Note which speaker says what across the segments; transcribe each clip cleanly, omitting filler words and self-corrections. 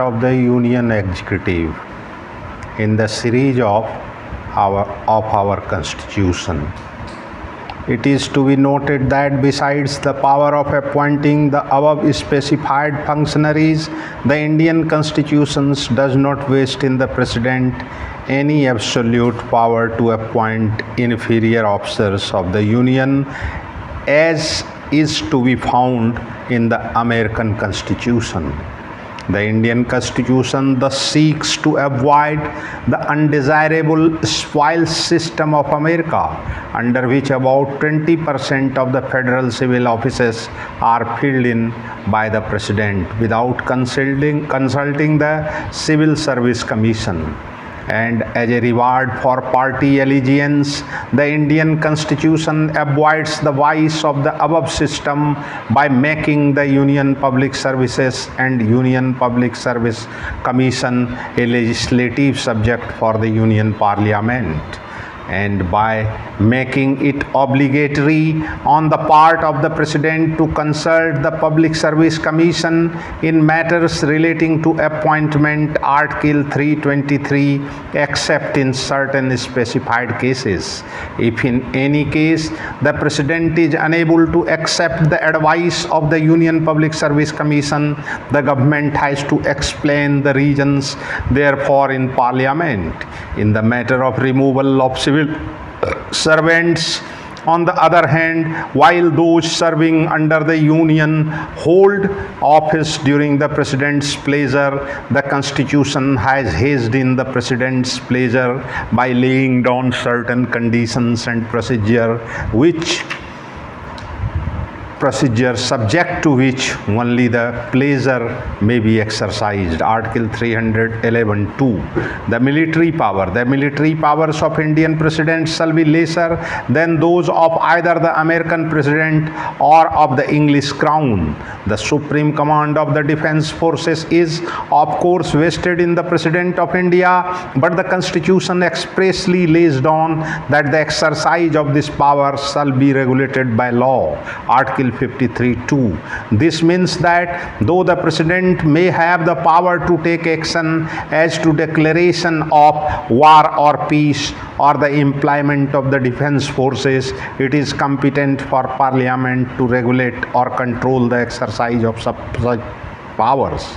Speaker 1: of the Union Executive in the series of our Constitution. It is to be noted that besides the power of appointing the above specified functionaries, the Indian Constitution does not vest in the President any absolute power to appoint inferior officers of the Union, as is to be found in the American Constitution. The Indian Constitution thus seeks to avoid the undesirable spoils system of America, under which about 20% of the federal civil offices are filled in by the President without consulting the Civil Service Commission. And as a reward for party allegiance, the Indian Constitution avoids the vice of the above system by making the Union Public Services and Union Public Service Commission a legislative subject for the Union Parliament, and by making it obligatory on the part of the President to consult the Public Service Commission in matters relating to appointment, Article 323, except in certain specified cases. If in any case the President is unable to accept the advice of the Union Public Service Commission, the government has to explain the reasons therefore in Parliament. In the matter of removal of civil servants, on the other hand, while those serving under the Union hold office during the President's pleasure, the Constitution has hedged in the President's pleasure by laying down certain conditions and procedure subject to which only the pleasure may be exercised. Article 311(2). The military powers of Indian President shall be lesser than those of either the American President or of the English Crown. The supreme command of the defense forces is, of course, vested in the President of India, but the Constitution expressly lays down that the exercise of this power shall be regulated by law. Article 53(2). This means that though the President may have the power to take action as to declaration of war or peace or the employment of the defense forces, it is competent for Parliament to regulate or control the exercise of such powers.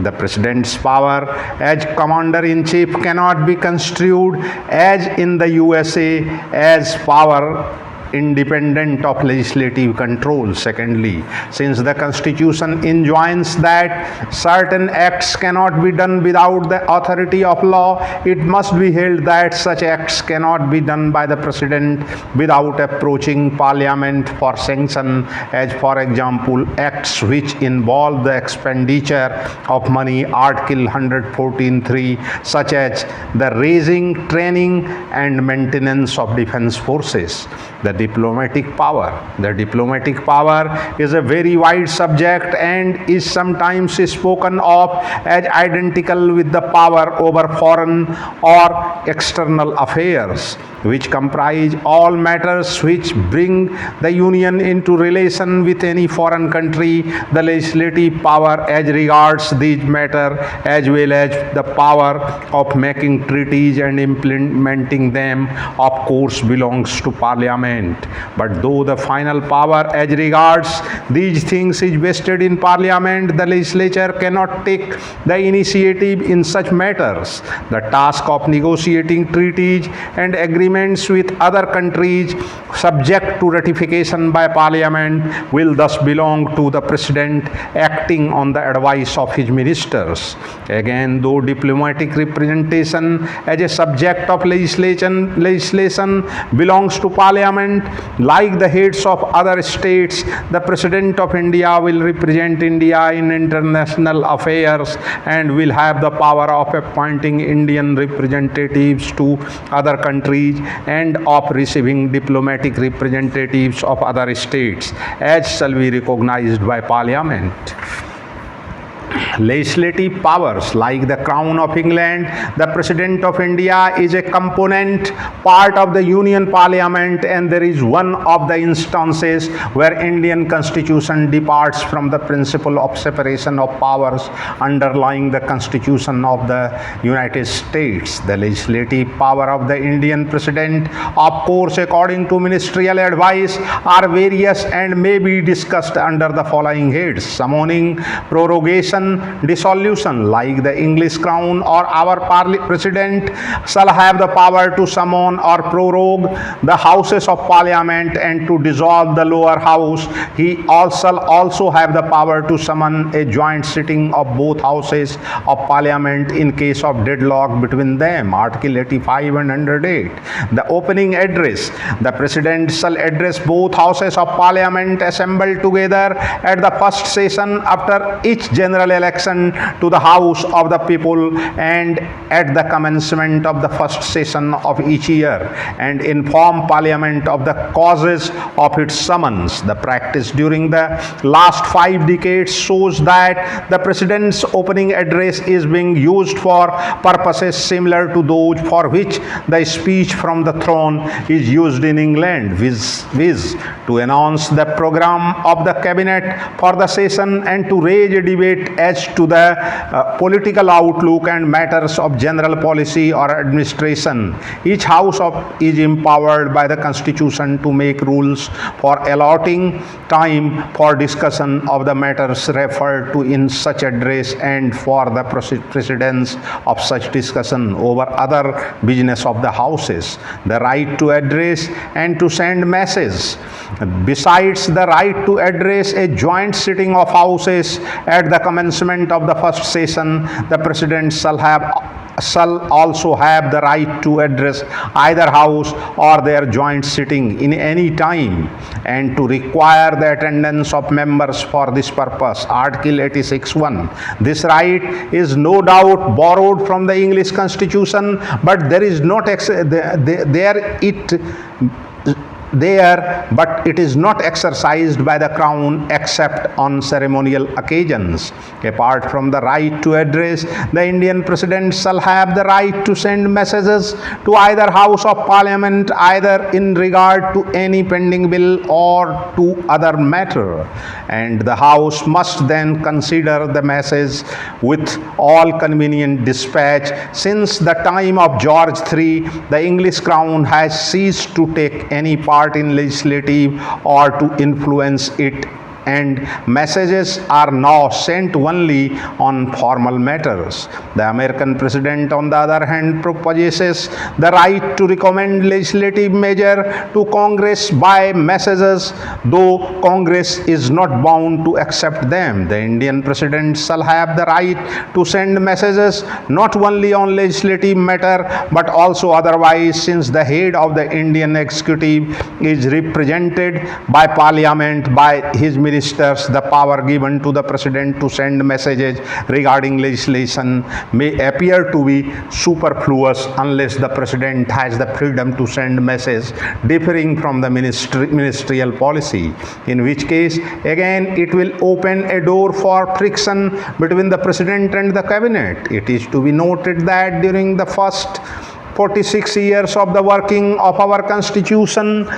Speaker 1: The President's power as Commander-in-Chief cannot be construed, as in the USA, as power independent of legislative control. Secondly, since the Constitution enjoins that certain acts cannot be done without the authority of law, it must be held that such acts cannot be done by the President without approaching Parliament for sanction, as for example, acts which involve the expenditure of money, Article 114(3), such as the raising, training and maintenance of defense forces. The diplomatic power is a very wide subject and is sometimes spoken of as identical with the power over foreign or external affairs, which comprise all matters which bring the Union into relation with any foreign country. The legislative power as regards these matters, as well as the power of making treaties and implementing them, of course belongs to Parliament. But though the final power as regards these things is vested in Parliament, the legislature cannot take the initiative in such matters. The task of negotiating treaties and agreements with other countries subject to ratification by Parliament will thus belong to the President, acting on the advice of his ministers. Again, though diplomatic representation as a subject of legislation belongs to Parliament, like the heads of other states, the President of India will represent India in international affairs and will have the power of appointing Indian representatives to other countries and of receiving diplomatic representatives of other states, as shall be recognized by Parliament. legislative powers like the Crown of England, the President of India is a component part of the Union Parliament, and there is one of the instances where Indian Constitution departs from the principle of separation of powers underlying the Constitution of the United States. The legislative power of the Indian President, of course, according to ministerial advice, are various and may be discussed under the following heads: summoning, prorogation, dissolution. Like the English Crown or our President shall have the power to summon or prorogue the Houses of Parliament and to dissolve the lower house, he also have the power to summon a joint sitting of both Houses of Parliament in case of deadlock between them. Article 85 and 108. The opening address. The President shall address both Houses of Parliament assembled together at the first session after each general election to the House of the People and at the commencement of the first session of each year, and inform Parliament of the causes of its summons. The practice during the last 5 decades shows that the President's opening address is being used for purposes similar to those for which the speech from the throne is used in England, viz. To announce the program of the Cabinet for the session and to raise a debate as to the political outlook and matters of general policy or administration. Each House is empowered by the Constitution to make rules for allotting time for discussion of the matters referred to in such address and for the precedence of such discussion over other business of the Houses. The right to address and to send messages. Besides the right to address a joint sitting of Houses at the commencement of the first session, the President shall also have the right to address either House or their joint sitting in any time and to require the attendance of members for this purpose. Article 86(1). This right is no doubt borrowed from the English Constitution, but but it is not exercised by the Crown except on ceremonial occasions. Apart from the right to address, the Indian President shall have the right to send messages to either House of Parliament either in regard to any pending bill or to other matter, and the House must then consider the message with all convenient dispatch. Since the time of George III, the English Crown has ceased to take any part in legislative or to influence it, and messages are now sent only on formal matters. The American President, on the other hand, possesses the right to recommend legislative measure to Congress by messages, though Congress is not bound to accept them. The Indian President shall have the right to send messages not only on legislative matter but also otherwise, since the head of the Indian executive is represented by Parliament by his ministers. The power given to the President to send messages regarding legislation may appear to be superfluous unless the President has the freedom to send messages differing from the ministerial policy, in which case again it will open a door for friction between the President and the Cabinet. It is to be noted that during the first 46 years of the working of our Constitution,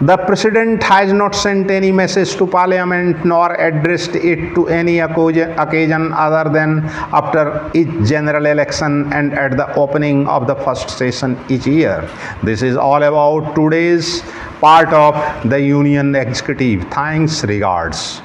Speaker 1: the President has not sent any message to Parliament nor addressed it to any occasion other than after each general election and at the opening of the first session each year. This is all about today's part of the Union Executive. Thanks, regards.